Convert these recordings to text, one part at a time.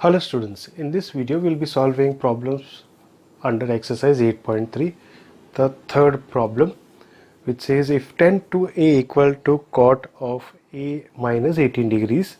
Hello students, in this video we will be solving problems under exercise 8.3. The third problem, which says if tan 2a equal to cot of a minus 18 degrees,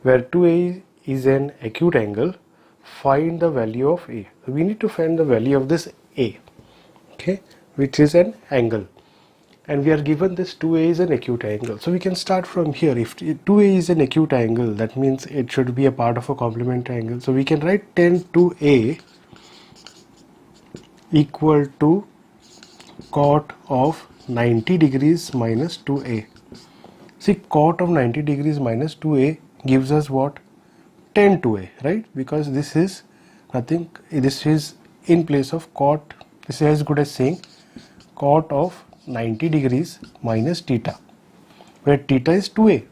where 2a is an acute angle, find the value of a. So we need to find the value of this a, okay, which is an angle. And we are given this 2a is an acute angle. So we can start from here. If 2a is an acute angle, that means it should be a part of a complementary angle. So we can write tan 2a equal to cot of 90 degrees minus 2a. See, cot of 90 degrees minus 2a gives us what? Tan 2a, right? Because this is nothing, this is in place of cot. This is as good as saying cot of 90 degrees minus theta, where theta is 2a.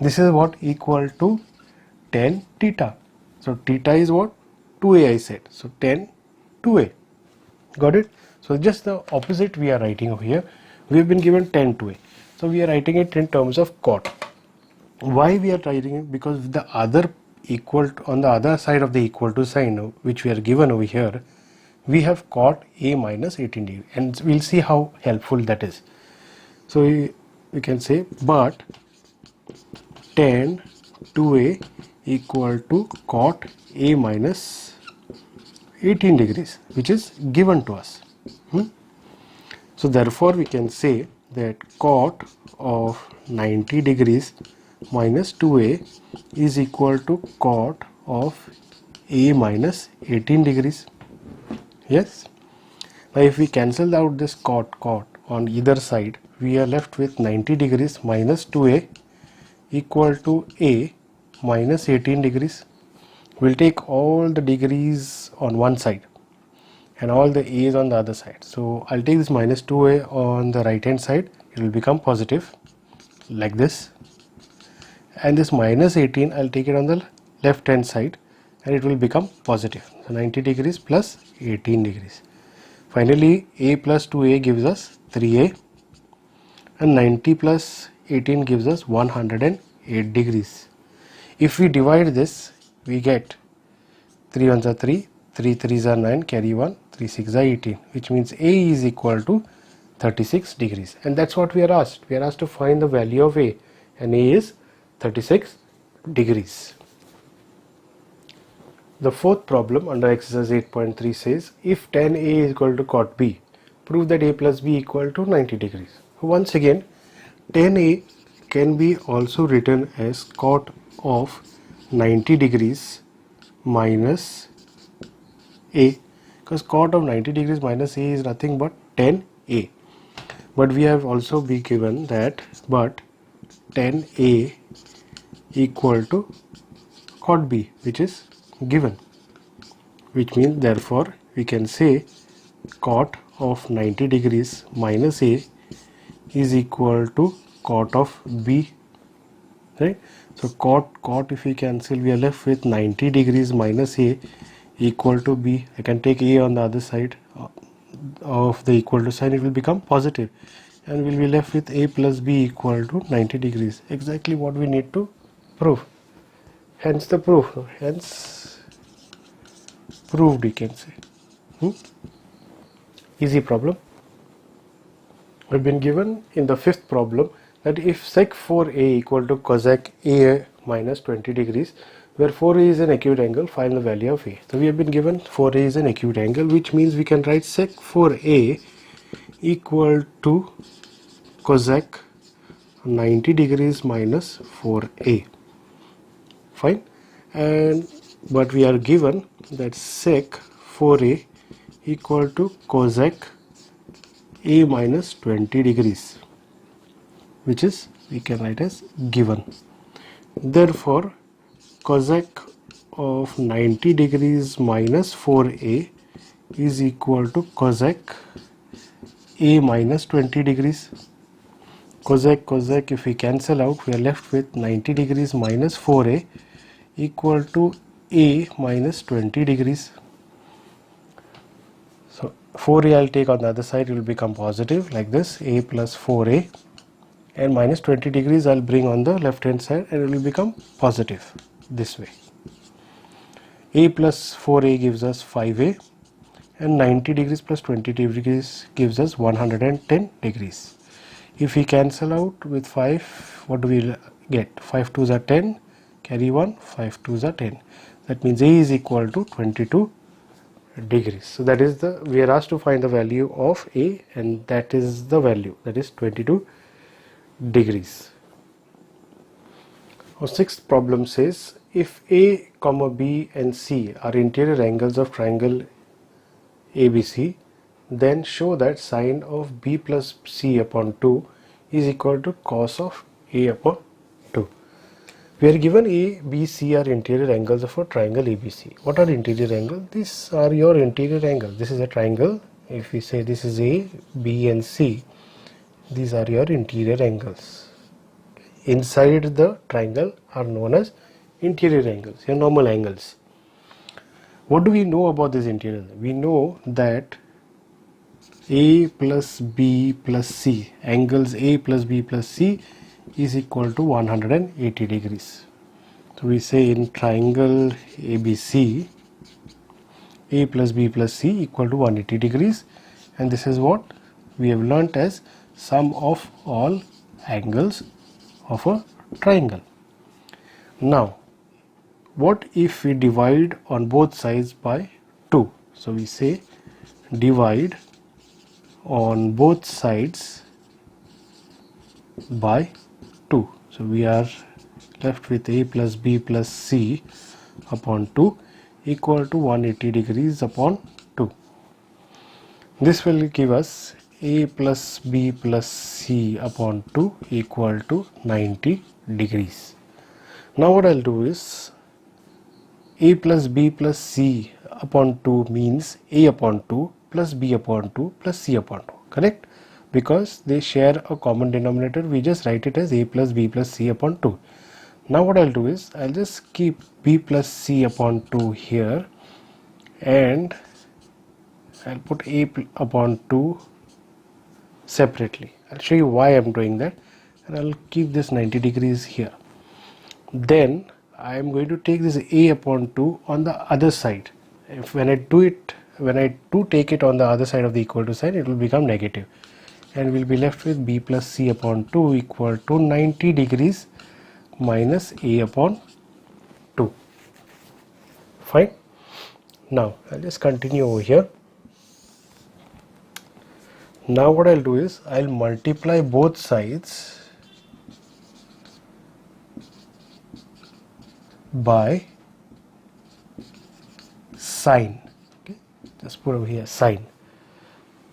This is what? Equal to tan theta. So theta is what? 2a I said. So tan 2a. Got it? So just the opposite we are writing over here. We have been given tan 2a. So we are writing it in terms of cot. Why we are writing it? Because the other equal to, on the other side of the equal to sign, which we are given over here, we have cot a minus 18 degree, and we'll see how helpful that is. So we can say, but tan 2a equal to cot a minus 18 degrees, which is given to us. So therefore we can say that cot of 90 degrees minus 2a is equal to cot of a minus 18 degrees. Yes. Now if we cancel out this cot on either side, we are left with 90 degrees minus 2a equal to a minus 18 degrees. We'll take all the degrees on one side and all the a's on the other side. So I'll take this minus 2a on the right hand side. It will become positive like this, and this minus 18 I'll take it on the left hand side and it will become positive. So 90 degrees plus 18 degrees. Finally, a plus 2a gives us 3a, and 90 plus 18 gives us 108 degrees. If we divide this, we get 3 ones are 3, 3 3s are 9, carry 1, 3 6 are 18, which means a is equal to 36 degrees. And that's what we are asked. We are asked to find the value of a, and a is 36 degrees. The fourth problem under exercise 8.3 says, if tan a is equal to cot b, prove that a plus b equal to 90 degrees. Once again, tan a can be also written as cot of 90 degrees minus a, because cot of 90 degrees minus a is nothing but tan a. But we have also been given that, but tan a equal to cot b, which is given, which means therefore we can say cot of 90 degrees minus a is equal to cot of b, right? So cot if we cancel, we are left with 90 degrees minus a equal to b. I can take a on the other side of the equal to sign, it will become positive, and we'll be left with a plus b equal to 90 degrees. Exactly what we need to prove. Hence the proof. Hence proved, we can say. Easy problem. We've been given in the fifth problem that if sec 4a equal to cosec a minus 20 degrees, where 4a is an acute angle, find the value of a. So we have been given 4a is an acute angle, which means we can write sec 4a equal to cosec 90 degrees minus 4a. Fine. And but we are given that sec 4a equal to cosec a minus 20 degrees, which is we can write as given. Therefore cosec of 90 degrees minus 4a is equal to cosec a minus 20 degrees. Cosec if we cancel out, we are left with 90 degrees minus 4a equal to a minus 20 degrees. So 4a I'll take on the other side, it will become positive like this, a plus 4a, and minus 20 degrees I'll bring on the left hand side and it will become positive this way. A plus 4a gives us 5a, and 90 degrees plus 20 degrees gives us 110 degrees. If we cancel out with 5, what do we get? 5 2s are 10, carry 1, 5 2s are 10. That means A is equal to 22 degrees. So that is we are asked to find the value of A, and that is the value, that is 22 degrees. Our sixth problem says, if A, comma B and C are interior angles of triangle ABC, then show that sine of B plus C upon 2 is equal to cos of A upon 2. We are given A, B, C are interior angles of a triangle ABC. What are interior angles? These are your interior angles. This is a triangle. If we say this is A, B and C, these are your interior angles. Inside the triangle are known as interior angles, your normal angles. What do we know about this interior? We know that A plus B plus C, angles A plus B plus C is equal to 180 degrees. So we say in triangle ABC, A plus B plus C equal to 180 degrees, and this is what we have learnt as sum of all angles of a triangle. Now, what if we divide on both sides by 2? So we say divide on both sides by 2. So we are left with A plus B plus C upon 2 equal to 180 degrees upon 2. This will give us A plus B plus C upon 2 equal to 90 degrees. Now what I'll do is, A plus B plus C upon 2 means A upon 2 plus B upon 2 plus C upon 2, correct? Because they share a common denominator, we just write it as A plus B plus C upon 2. Now what I'll do is, I'll just keep B plus C upon 2 here, and I'll put A upon 2 separately. I'll show you why I'm doing that, and I'll keep this 90 degrees here. Then I am going to take this A upon 2 on the other side. When I do take it on the other side of the equal to sign, it will become negative, and we'll be left with B plus C upon 2 equal to 90 degrees minus A upon 2. Fine. Now I'll just continue over here. Now what I'll do is, I'll multiply both sides by sine. Okay, just put over here sine.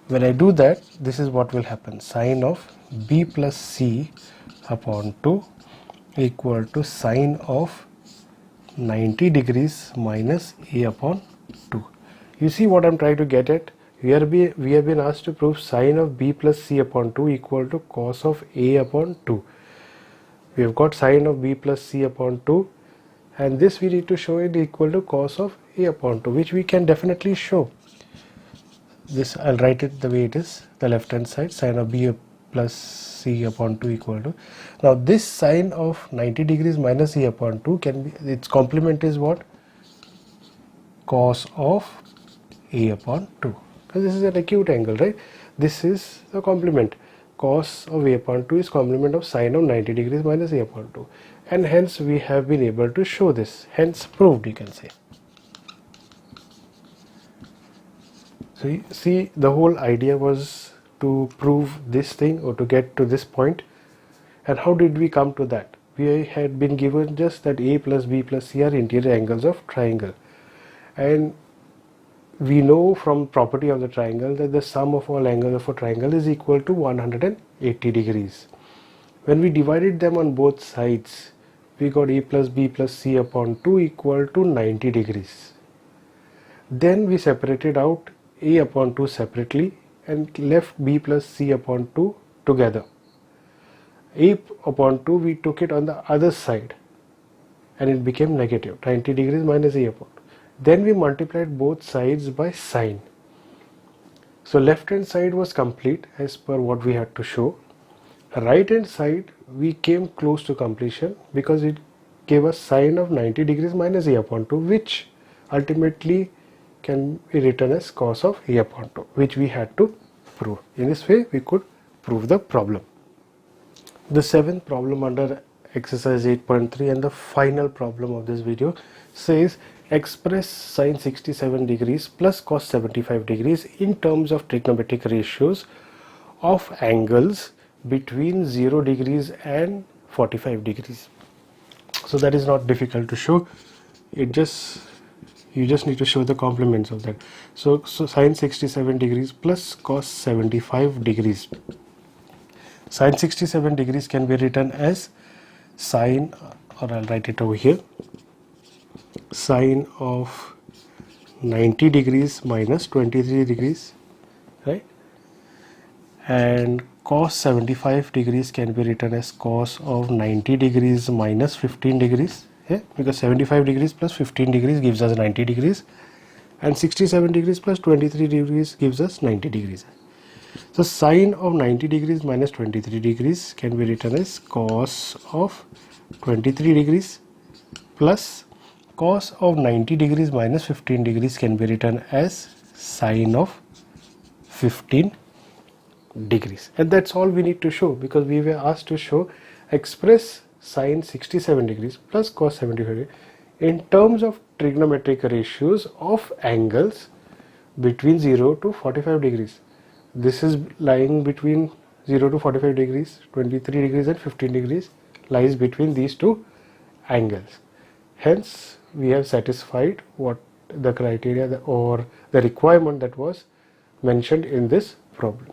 When I do that, this is what will happen. Sine of B plus C upon 2 equal to sine of 90 degrees minus A upon 2. You see what I'm trying to get at? We have been asked to prove sine of B plus C upon 2 equal to cos of A upon 2. We have got sine of B plus C upon 2, and this we need to show it equal to cos of A upon 2, which we can definitely show. This I'll write it the way it is, the left hand side, sine of B plus C upon 2 equal to. Now this sine of 90 degrees minus A upon 2 can be, its complement is what? Cos of A upon 2. Because this is an acute angle, right? This is the complement. Cos of A upon 2 is complement of sine of 90 degrees minus A upon 2. And hence we have been able to show this. Hence proved, you can say. So you see, the whole idea was to prove this thing or to get to this point. And how did we come to that? We had been given just that A plus B plus C are interior angles of triangle. And we know from property of the triangle that the sum of all angles of a triangle is equal to 180 degrees. When we divided them on both sides, we got A plus B plus C upon 2 equal to 90 degrees. Then we separated out A upon 2 separately and left B plus C upon 2 together. A upon 2 we took it on the other side and it became negative, 90 degrees minus A upon 2. Then we multiplied both sides by sine. So left hand side was complete as per what we had to show. Right hand side we came close to completion because it gave us sine of 90 degrees minus A upon 2, which ultimately can be written as cos of A upon 2, which we had to prove. In this way we could prove the problem. The seventh problem under exercise 8.3 and the final problem of this video says express sine 67 degrees plus cos 75 degrees in terms of trigonometric ratios of angles between 0 degrees and 45 degrees. So that is not difficult to show. You just need to show the complements of that. So sine 67 degrees plus cos 75 degrees. Sine 67 degrees can be written as sine, or I'll write it over here, sine of 90 degrees minus 23 degrees, right? And cos 75 degrees can be written as cos of 90 degrees minus 15 degrees, yeah? Because 75 degrees plus 15 degrees gives us 90 degrees, and 67 degrees plus 23 degrees gives us 90 degrees. So sine of 90 degrees minus 23 degrees can be written as cos of 23 degrees plus cos of 90 degrees minus 15 degrees can be written as sine of 15 degrees. And that's all we need to show, because we were asked to show express sine 67 degrees plus cos 75 degrees in terms of trigonometric ratios of angles between 0 to 45 degrees. This is lying between 0 to 45 degrees, 23 degrees and 15 degrees lies between these two angles. Hence, we have satisfied what the criteria or the requirement that was mentioned in this problem.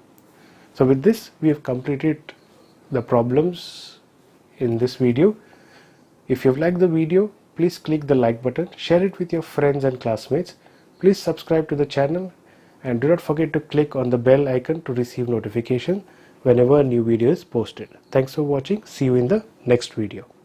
So with this, we have completed the problems in this video. If you've liked the video, please click the like button, share it with your friends and classmates. Please subscribe to the channel and do not forget to click on the bell icon to receive notification whenever a new video is posted. Thanks for watching. See you in the next video.